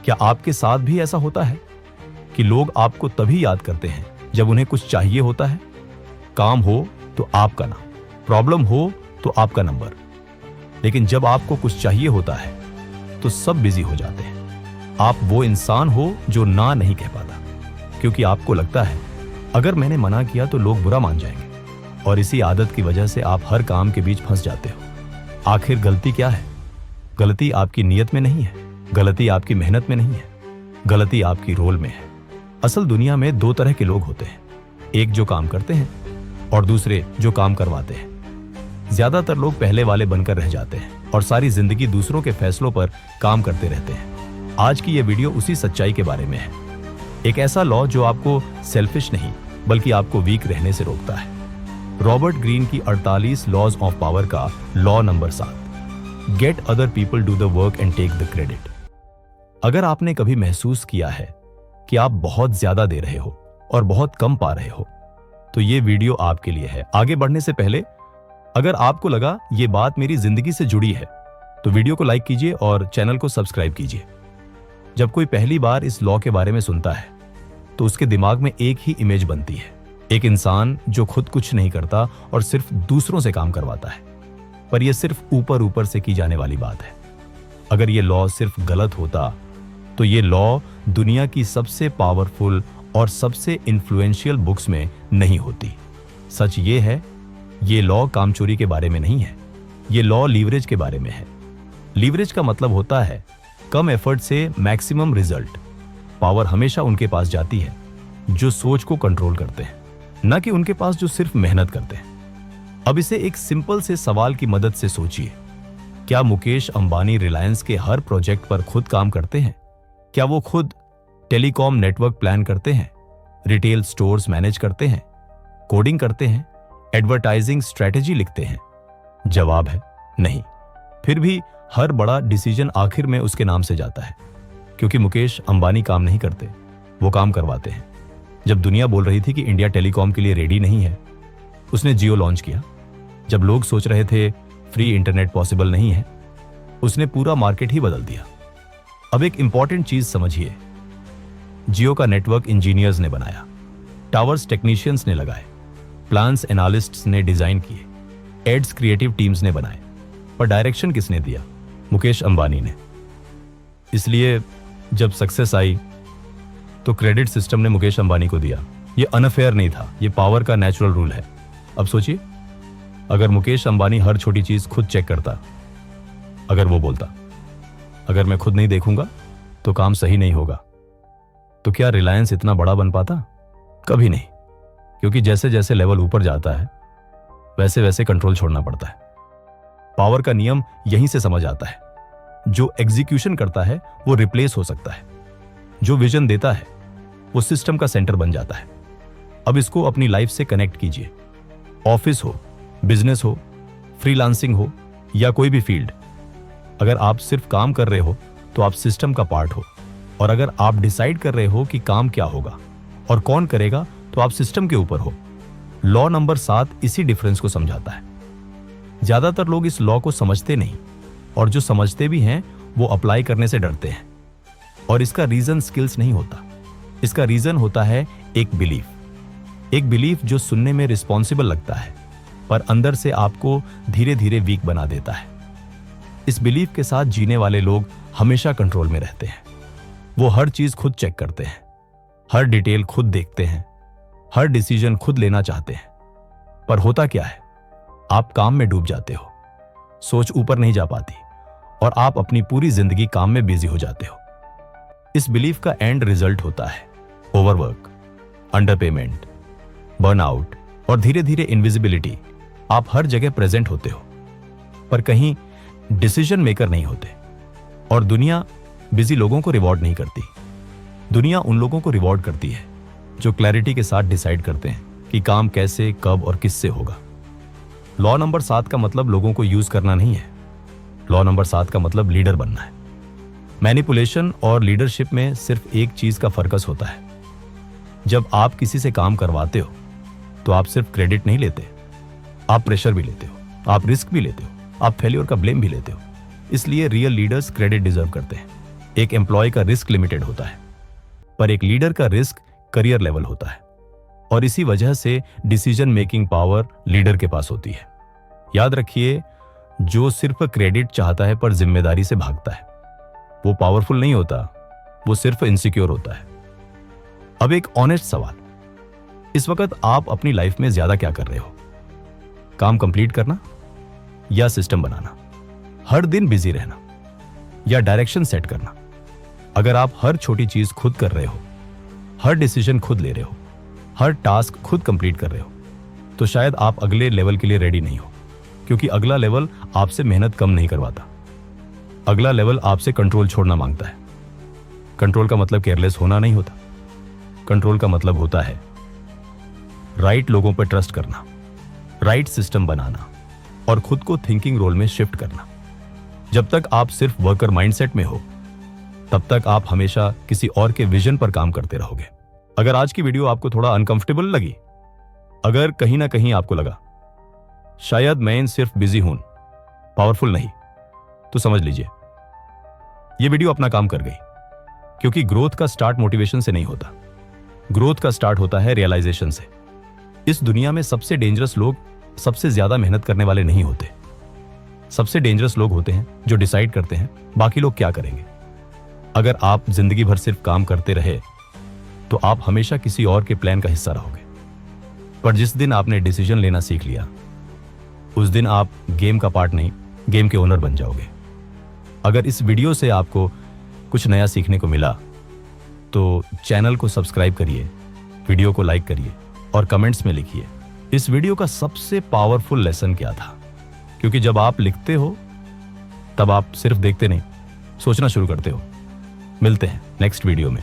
क्या आपके साथ भी ऐसा होता है कि लोग आपको तभी याद करते हैं जब उन्हें कुछ चाहिए होता है? काम हो तो आपका नाम, प्रॉब्लम हो तो आपका नंबर, लेकिन जब आपको कुछ चाहिए होता है तो सब बिजी हो जाते हैं। आप वो इंसान हो जो ना नहीं कह पाता, क्योंकि आपको लगता है अगर मैंने मना किया तो लोग बुरा मान जाएंगे, और इसी आदत की वजह से आप हर काम के बीच फंस जाते हो। आखिर गलती क्या है? गलती आपकी नीयत में नहीं है, गलती आपकी मेहनत में नहीं है, गलती आपकी रोल में है। असल दुनिया में दो तरह के लोग होते हैं, एक जो काम करते हैं और दूसरे जो काम करवाते हैं। ज्यादातर लोग पहले वाले बनकर रह जाते हैं और सारी जिंदगी दूसरों के फैसलों पर काम करते रहते हैं। आज की यह वीडियो उसी सच्चाई के बारे में है, एक ऐसा लॉ जो आपको सेल्फिश नहीं बल्कि आपको वीक रहने से रोकता है। रॉबर्ट ग्रीन की 48 लॉज ऑफ पावर का law number 7, get other people do the work and take the credit. अगर आपने कभी महसूस किया है कि आप बहुत ज्यादा दे रहे हो और बहुत कम पा रहे हो, तो ये वीडियो आपके लिए है। आगे बढ़ने से पहले अगर आपको लगा ये बात मेरी जिंदगी से जुड़ी है तो वीडियो को लाइक कीजिए और चैनल को सब्सक्राइब कीजिए। जब कोई पहली बार इस लॉ के बारे में सुनता है तो उसके दिमाग में एक ही इमेज बनती है, एक इंसान जो खुद कुछ नहीं करता और सिर्फ दूसरों से काम करवाता है। पर यह सिर्फ ऊपर ऊपर से की जाने वाली बात है। अगर यह लॉ सिर्फ गलत होता तो यह लॉ दुनिया की सबसे पावरफुल और सबसे इन्फ्लुएंशियल बुक्स में नहीं होती। सच ये है, ये लॉ कामचोरी के बारे में नहीं है, ये लॉ लीवरेज के बारे में है। लीवरेज का मतलब होता है कम एफर्ट से मैक्सिमम रिजल्ट। पावर हमेशा उनके पास जाती है जो सोच को कंट्रोल करते हैं, ना कि उनके पास जो सिर्फ मेहनत करते हैं। अब इसे एक सिंपल से सवाल की मदद से सोचिए, क्या मुकेश अंबानी रिलायंस के हर प्रोजेक्ट पर खुद काम करते हैं? क्या वो खुद टेलीकॉम नेटवर्क प्लान करते हैं, रिटेल स्टोर्स मैनेज करते हैं, कोडिंग करते हैं, एडवर्टाइजिंग स्ट्रेटेजी लिखते हैं? जवाब है नहीं। फिर भी हर बड़ा डिसीजन आखिर में उसके नाम से जाता है, क्योंकि मुकेश अंबानी काम नहीं करते, वो काम करवाते हैं। जब दुनिया बोल रही थी कि इंडिया टेलीकॉम के लिए रेडी नहीं है, उसने जियो लॉन्च किया। जब लोग सोच रहे थे फ्री इंटरनेट पॉसिबल नहीं है, उसने पूरा मार्केट ही बदल दिया। अब एक इंपॉर्टेंट चीज समझिए, जियो का नेटवर्क इंजीनियर्स ने बनाया, टावर्स टेक्नीशियंस ने लगाए, प्लान्स एनालिस्ट्स ने डिजाइन किए, एड्स क्रिएटिव टीम्स ने बनाए, पर डायरेक्शन किसने दिया? मुकेश अंबानी ने। इसलिए जब सक्सेस आई तो क्रेडिट सिस्टम ने मुकेश अंबानी को दिया। ये अनफेयर नहीं था, ये पावर का नेचुरल रूल है। अब सोचिए, अगर मुकेश अंबानी हर छोटी चीज खुद चेक करता, अगर वो बोलता अगर मैं खुद नहीं देखूंगा तो काम सही नहीं होगा, तो क्या रिलायंस इतना बड़ा बन पाता? कभी नहीं, क्योंकि जैसे जैसे लेवल ऊपर जाता है वैसे वैसे कंट्रोल छोड़ना पड़ता है। पावर का नियम यहीं से समझ आता है, जो एग्जीक्यूशन करता है वो रिप्लेस हो सकता है, जो विजन देता है वो सिस्टम का सेंटर बन जाता है। अब इसको अपनी लाइफ से कनेक्ट कीजिए। ऑफिस हो, बिजनेस हो, फ्रीलांसिंग हो या कोई भी फील्ड, अगर आप सिर्फ काम कर रहे हो तो आप सिस्टम का पार्ट हो, और अगर आप डिसाइड कर रहे हो कि काम क्या होगा और कौन करेगा तो आप सिस्टम के ऊपर हो। लॉ नंबर 7 इसी डिफरेंस को समझाता है। ज्यादातर लोग इस लॉ को समझते नहीं, और जो समझते भी हैं वो अप्लाई करने से डरते हैं। और इसका रीजन स्किल्स नहीं होता, इसका रीजन होता है एक बिलीफ जो सुनने में रिस्पॉन्सिबल लगता है पर अंदर से आपको धीरे धीरे वीक बना देता है। इस बिलीफ के साथ जीने वाले लोग हमेशा कंट्रोल में रहते हैं। वो हर चीज खुद चेक करते हैं, हर डिटेल खुद देखते हैं, हर डिसीजन खुद लेना चाहते हैं। पर होता क्या है, आप काम में डूब जाते हो, सोच ऊपर नहीं जा पाती और आप अपनी पूरी जिंदगी काम में बिजी हो जाते हो। इस बिलीफ का एंड रिजल्ट होता है ओवरवर्क, अंडर पेमेंट, बर्नआउट और धीरे धीरे इनविजिबिलिटी। आप हर जगह प्रेजेंट होते हो पर कहीं डिसीजन मेकर नहीं होते, और दुनिया बिजी लोगों को रिवॉर्ड नहीं करती। दुनिया उन लोगों को रिवॉर्ड करती है जो क्लैरिटी के साथ डिसाइड करते हैं कि काम कैसे, कब और किससे होगा। लॉ नंबर 7 का मतलब लोगों को यूज करना नहीं है, लॉ नंबर 7 का मतलब लीडर बनना है। मैनिपुलेशन और लीडरशिप में सिर्फ एक चीज का फर्कस होता है, जब आप किसी से काम करवाते हो तो आप सिर्फ क्रेडिट नहीं लेते, आप प्रेशर भी लेते हो, आप रिस्क भी लेते हो, आप फेल्योर का ब्लेम भी लेते हो। इसलिए रियल लीडर्स क्रेडिट डिजर्व करते हैं। एक एम्प्लॉय का रिस्क लिमिटेड होता है, पर एक लीडर का रिस्क करियर लेवल होता है। और इसी वजह से डिसीजन मेकिंग पावर लीडर के पास होती है। याद रखिए, जो सिर्फ क्रेडिट चाहता है पर जिम्मेदारी से भागता है, वो पावरफुल नहीं होता, वो सिर्फ इनसिक्योर होता है। अब एक ऑनेस्ट सवाल, इस वक्त आप अपनी लाइफ में ज्यादा क्या कर रहे हो? काम कंप्लीट करना या सिस्टम बनाना? हर दिन बिजी रहना या डायरेक्शन सेट करना? अगर आप हर छोटी चीज खुद कर रहे हो, हर डिसीजन खुद ले रहे हो, हर टास्क खुद कंप्लीट कर रहे हो, तो शायद आप अगले लेवल के लिए रेडी नहीं हो, क्योंकि अगला लेवल आपसे मेहनत कम नहीं करवाता। अगला लेवल आपसे कंट्रोल छोड़ना मांगता है। कंट्रोल का मतलब केयरलेस होना नहीं होता। कंट्रोल का मतलब होता है राइट लोगों पर ट्रस्ट करना, राइट सिस्टम बनाना और खुद को थिंकिंग रोल में शिफ्ट करना। जब तक आप सिर्फ वर्कर माइंडसेट में हो, तब तक आप हमेशा किसी और के विजन पर काम करते रहोगे। अगर आज की वीडियो आपको थोड़ा अनकंफर्टेबल लगी, अगर कहीं ना कहीं आपको लगा शायद मैं सिर्फ बिजी हूं, पावरफुल नहीं, तो समझ लीजिए यह वीडियो अपना काम कर गई। क्योंकि ग्रोथ का स्टार्ट मोटिवेशन से नहीं होता, ग्रोथ का स्टार्ट होता है रियलाइजेशन से। इस दुनिया में सबसे डेंजरस लोग सबसे ज्यादा मेहनत करने वाले नहीं होते। सबसे डेंजरस लोग होते हैं जो डिसाइड करते हैं बाकी लोग क्या करेंगे। अगर आप जिंदगी भर सिर्फ काम करते रहे तो आप हमेशा किसी और के प्लान का हिस्सा रहोगे। पर जिस दिन आपने डिसीजन लेना सीख लिया, उस दिन आप गेम का पार्ट नहीं, गेम के ओनर बन जाओगे। अगर इस वीडियो से आपको कुछ नया सीखने को मिला तो चैनल को सब्सक्राइब करिए, वीडियो को लाइक करिए और कमेंट्स में लिखिए इस वीडियो का सबसे पावरफुल लेसन क्या था। क्योंकि जब आप लिखते हो तब आप सिर्फ देखते नहीं, सोचना शुरू करते हो। मिलते हैं नेक्स्ट वीडियो में।